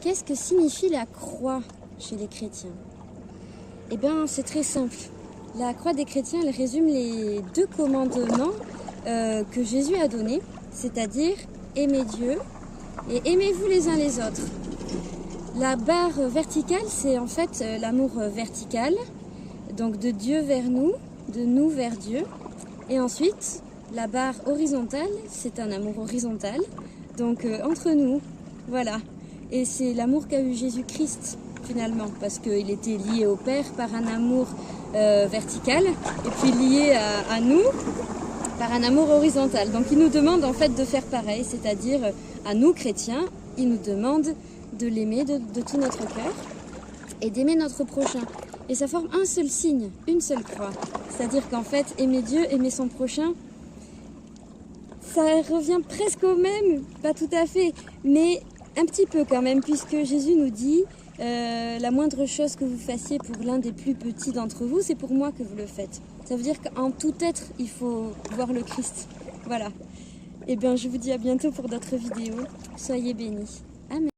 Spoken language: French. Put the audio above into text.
Qu'est-ce que signifie la croix chez les chrétiens? Eh bien, c'est très simple. La croix des chrétiens, elle résume les deux commandements que Jésus a donnés, c'est-à-dire aimer Dieu et aimez-vous les uns les autres. La barre verticale, c'est en fait l'amour vertical, donc de Dieu vers nous, de nous vers Dieu. Et ensuite, la barre horizontale, c'est un amour horizontal, donc entre nous, voilà. Et c'est l'amour qu'a eu Jésus-Christ finalement, parce qu'il était lié au Père par un amour vertical, et puis lié à nous par un amour horizontal. Donc il nous demande en fait de faire pareil, c'est-à-dire à nous chrétiens, il nous demande de l'aimer de tout notre cœur et d'aimer notre prochain. Et ça forme un seul signe, une seule croix. C'est-à-dire qu'en fait, aimer Dieu, aimer son prochain, ça revient presque au même, pas tout à fait, mais un petit peu quand même, puisque Jésus nous dit la moindre chose que vous fassiez pour l'un des plus petits d'entre vous, c'est pour moi que vous le faites. Ça veut dire qu'en tout être, il faut voir le Christ. Voilà. Et bien, je vous dis à bientôt pour d'autres vidéos. Soyez bénis. Amen.